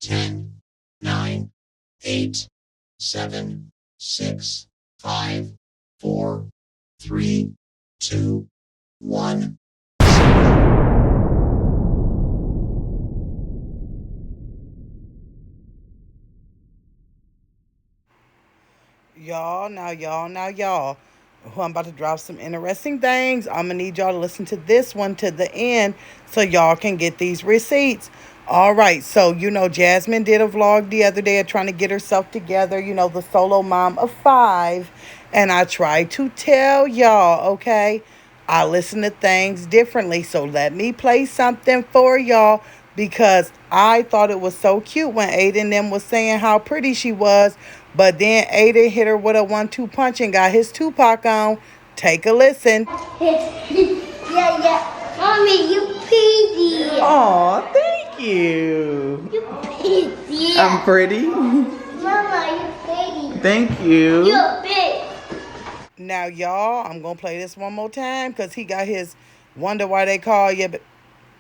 10, 9, 8, 7, 6, 5, 4, 3, 2, 1. Y'all. Who I'm about to drop some interesting things. I'm gonna need y'all to listen to this one to the end so y'all can get these receipts. All right, so Jasmine did a vlog the other day of trying to get herself together, the solo mom of five. And I tried to tell y'all, okay, I listen to things differently. So let me play something for y'all because I thought it was so cute when Ayden them was saying how pretty she was. But then Ayden hit her with a 1-2 punch and got his Tupac on. Take a listen. Yeah. Mommy, you pretty. Aw, thank you. You pretty. I'm pretty. Mama, you pretty. Thank you. You're big. Now, y'all, I'm going to play this one more time because he got his wonder why they call you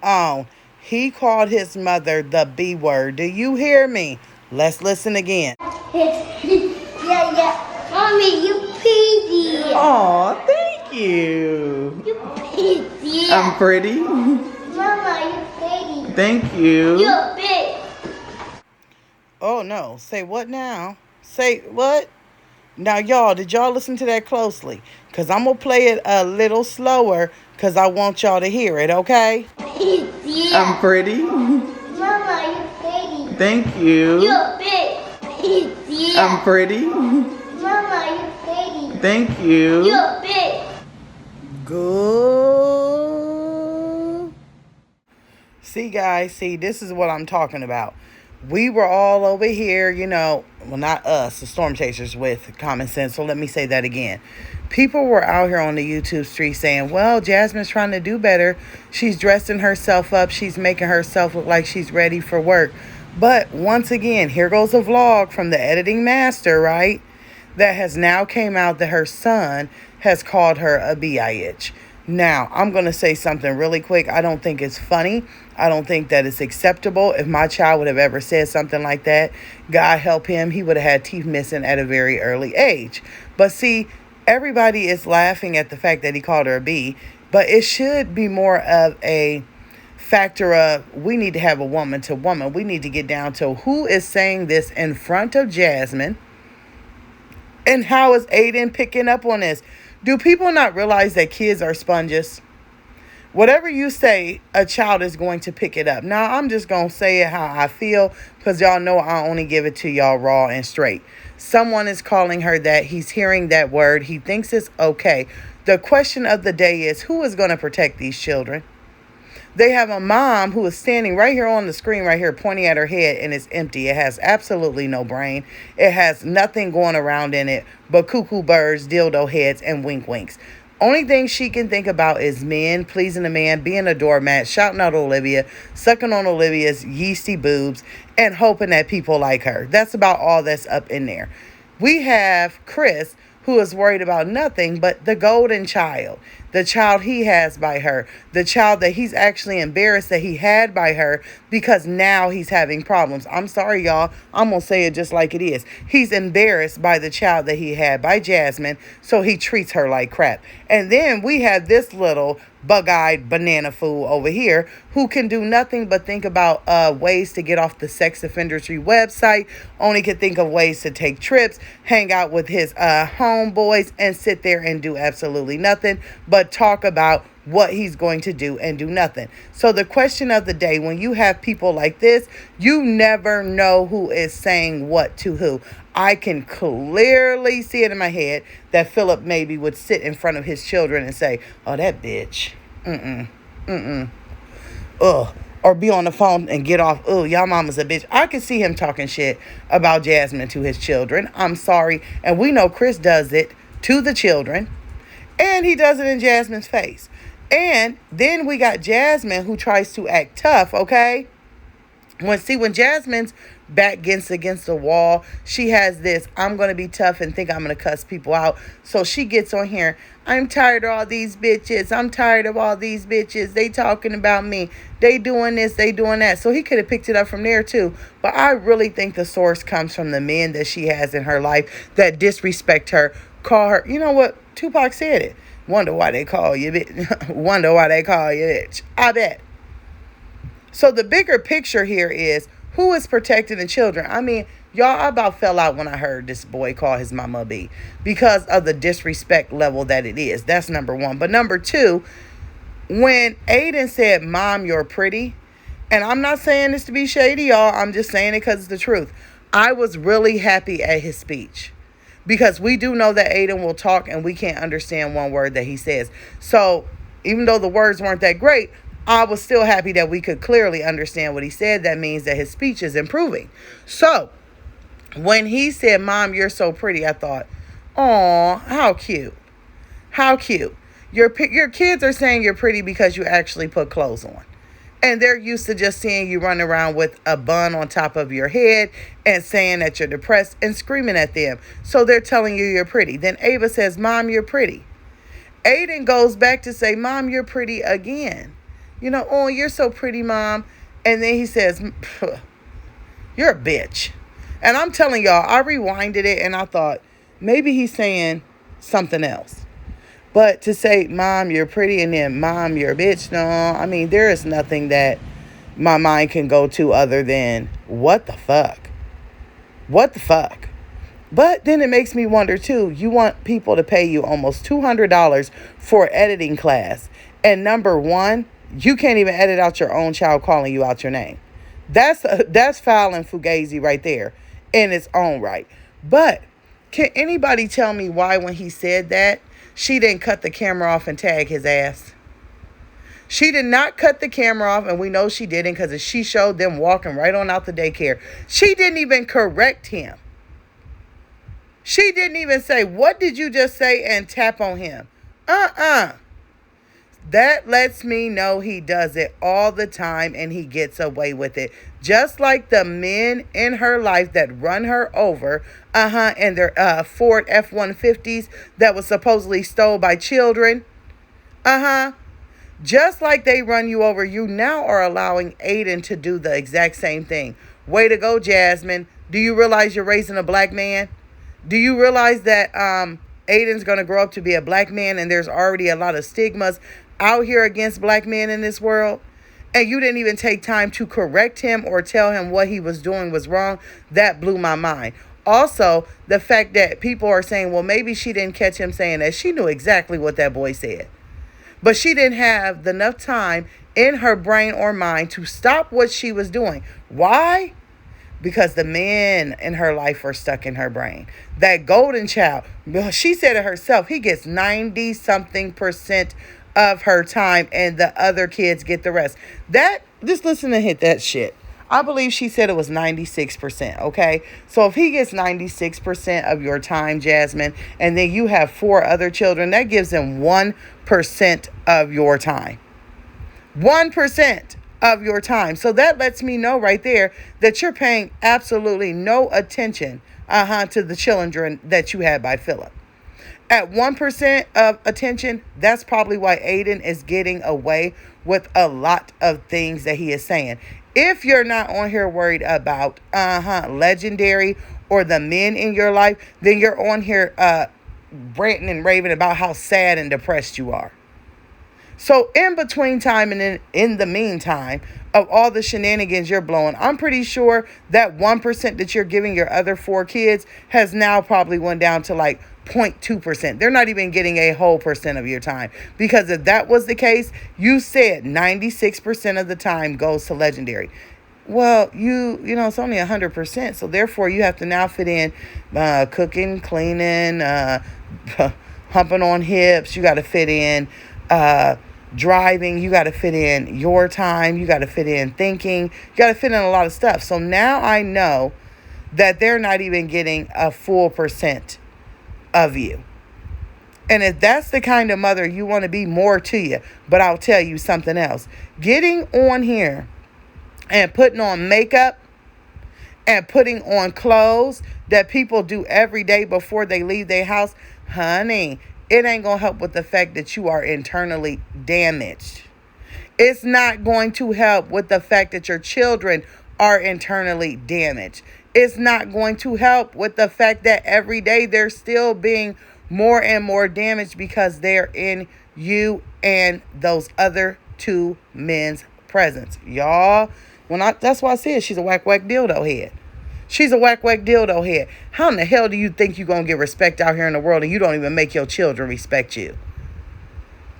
on. He called his mother the B word. Do you hear me? Let's listen again. Yeah. Mommy, you pretty. Aw, thank you. You pretty. I'm pretty. Mama, you pretty. Thank you. You're big. Oh, no. Say what now? Say what? Now, y'all, did y'all listen to that closely? Because I'm going to play it a little slower because I want y'all to hear it, okay? Pretty. I'm pretty. Mama, you pretty. Thank you. You're big. Pretty. I'm pretty. Mama, you pretty. Thank you. You're big. Good. See, guys, this is what I'm talking about. We were all over here, well, not us, the storm chasers with common sense. So let me say that again. People were out here on the YouTube street saying, well, Jasmine's trying to do better. She's dressing herself up. She's making herself look like she's ready for work. But once again, here goes a vlog from the editing master, right? That has now came out that her son has called her a bitch. Now, I'm going to say something really quick. I don't think it's funny. I don't think that it's acceptable. If my child would have ever said something like that, God help him, he would have had teeth missing at a very early age. But see, everybody is laughing at the fact that he called her a B, but it should be more of a factor of we need to have a woman to woman. We need to get down to who is saying this in front of Jasmine and how is Ayden picking up on this. Do people not realize that kids are sponges? Whatever you say, a child is going to pick it up. Now, I'm just going to say it how I feel because y'all know I only give it to y'all raw and straight. Someone is calling her that. He's hearing that word. He thinks it's okay. The question of the day is, who is going to protect these children? They have a mom who is standing right here on the screen right here pointing at her head and it's empty. It has absolutely no brain. It has nothing going around in it but cuckoo birds, dildo heads, and wink winks. Only thing she can think about is men, pleasing a man, being a doormat, shouting out Olivia, sucking on Olivia's yeasty boobs, and hoping that people like her. That's about all that's up in there. We have Chris, who is worried about nothing but the golden child, the child he has by her, the child that he's actually embarrassed that he had by her because now he's having problems. I'm sorry, y'all. I'm going to say it just like it is. He's embarrassed by the child that he had by Jasmine, so he treats her like crap. And then we have this little bug-eyed banana fool over here who can do nothing but think about ways to get off the sex offenders website, only can think of ways to take trips, hang out with his homeboys, and sit there and do absolutely nothing but talk about what he's going to do and do nothing. So the question of the day, when you have people like this, you never know who is saying what to who. I can clearly see it in my head that Philip maybe would sit in front of his children and say, oh, that bitch. Ugh. Or be on the phone and get off. Oh, y'all mama's a bitch. I could see him talking shit about Jasmine to his children. I'm sorry. And we know Chris does it to the children. And he does it in Jasmine's face. And then we got Jasmine who tries to act tough, okay? When Jasmine's back against the wall. She has this, I'm going to be tough and think I'm going to cuss people out. So she gets on here. I'm tired of all these bitches. I'm tired of all these bitches. They talking about me. They doing this. They doing that. So he could have picked it up from there too. But I really think the source comes from the men that she has in her life that disrespect her. Call her, you know what? Tupac said it. Wonder why they call you bitch. Wonder why they call you bitch. I bet. So the bigger picture here is who is protecting the children. I mean, y'all, I about fell out when I heard this boy call his mama B because of the disrespect level that it is. That's number one. But number two, when Ayden said, Mom, you're pretty, and I'm not saying this to be shady, y'all. I'm just saying it because it's the truth. I was really happy at his speech because we do know that Ayden will talk and we can't understand one word that he says. So even though the words weren't that great, I was still happy that we could clearly understand what he said. That means that his speech is improving. So when he said, Mom, you're so pretty, I thought, aw, how cute. How cute. Your kids are saying you're pretty because you actually put clothes on. And they're used to just seeing you run around with a bun on top of your head and saying that you're depressed and screaming at them. So they're telling you you're pretty. Then Ava says, Mom, you're pretty. Ayden goes back to say, Mom, you're pretty again. You know, oh, you're so pretty, Mom. And then he says, you're a bitch. And I'm telling y'all, I rewinded it and I thought, maybe he's saying something else. But to say, Mom, you're pretty, and then, Mom, you're a bitch, no. I mean, there is nothing that my mind can go to other than, what the fuck? What the fuck? But then it makes me wonder, too. You want people to pay you almost $200 for editing class. And number one, you can't even edit out your own child calling you out your name. That's foul and fugazi right there in its own right. But can anybody tell me why when he said that, she didn't cut the camera off and tag his ass? She did not cut the camera off, and we know she didn't because she showed them walking right on out the daycare. She didn't even correct him. She didn't even say, what did you just say, and tap on him. That lets me know he does it all the time and he gets away with it. Just like the men in her life that run her over, and their Ford F-150s that was supposedly stolen by children. Just like they run you over, you now are allowing Ayden to do the exact same thing. Way to go, Jasmine. Do you realize you're raising a black man? Do you realize that Ayden's going to grow up to be a black man and there's already a lot of stigmas out here against black men in this world? And you didn't even take time to correct him or tell him what he was doing was wrong. That blew my mind. Also, the fact that people are saying, well, maybe she didn't catch him saying that. She knew exactly what that boy said. But she didn't have enough time in her brain or mind to stop what she was doing. Why? Because the men in her life are stuck in her brain. That golden child, she said it herself, he gets 90-something% of her time and the other kids get the rest. Just listen to hit that shit. I believe she said it was 96%, okay? So if he gets 96% of your time, Jasmine, and then you have 4 other children, that gives him 1% of your time. 1% of your time. So that lets me know right there that you're paying absolutely no attention to the children that you had by Philip. At 1% of attention, that's probably why Ayden is getting away with a lot of things that he is saying. If you're not on here worried about Legendary or the men in your life, then you're on here ranting and raving about how sad and depressed you are. So in between time and in the meantime of all the shenanigans you're blowing, I'm pretty sure that 1% that you're giving your other 4 kids has now probably went down to like 0.2%. They're not even getting a whole percent of your time. Because if that was the case, you said 96% of the time goes to Legendary. Well, you know, it's only 100%. So therefore, you have to now fit in cooking, cleaning, humping on hips. You got to fit in driving. You got to fit in your time. You got to fit in thinking. You got to fit in a lot of stuff. So now I know that they're not even getting a full percent of you. And if that's the kind of mother you want to be, more to you. But I'll tell you something else. Getting on here and putting on makeup and putting on clothes that people do every day before they leave their house, honey, it ain't going to help with the fact that you are internally damaged. It's not going to help with the fact that your children are internally damaged. It's not going to help with the fact that every day they're still being more and more damaged because they're in you and those other two men's presence. Y'all, that's why I said she's a whack whack dildo head. She's a whack whack dildo head. How in the hell do you think you're going to get respect out here in the world and you don't even make your children respect you?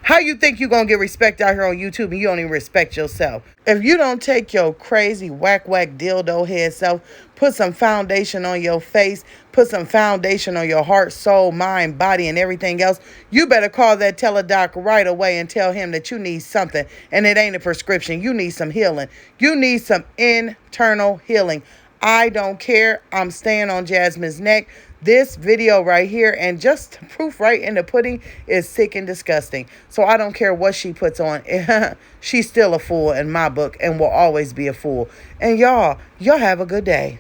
How you think you're going to get respect out here on YouTube and you don't even respect yourself? If you don't take your crazy whack whack dildo head self, put some foundation on your face, put some foundation on your heart, soul, mind, body, and everything else, you better call that teledoc right away and tell him that you need something and it ain't a prescription. You need some healing. You need some internal healing. I don't care. I'm staying on Jasmine's neck. This video right here and just proof right in the pudding is sick and disgusting. So I don't care what she puts on. She's still a fool in my book and will always be a fool. And y'all have a good day.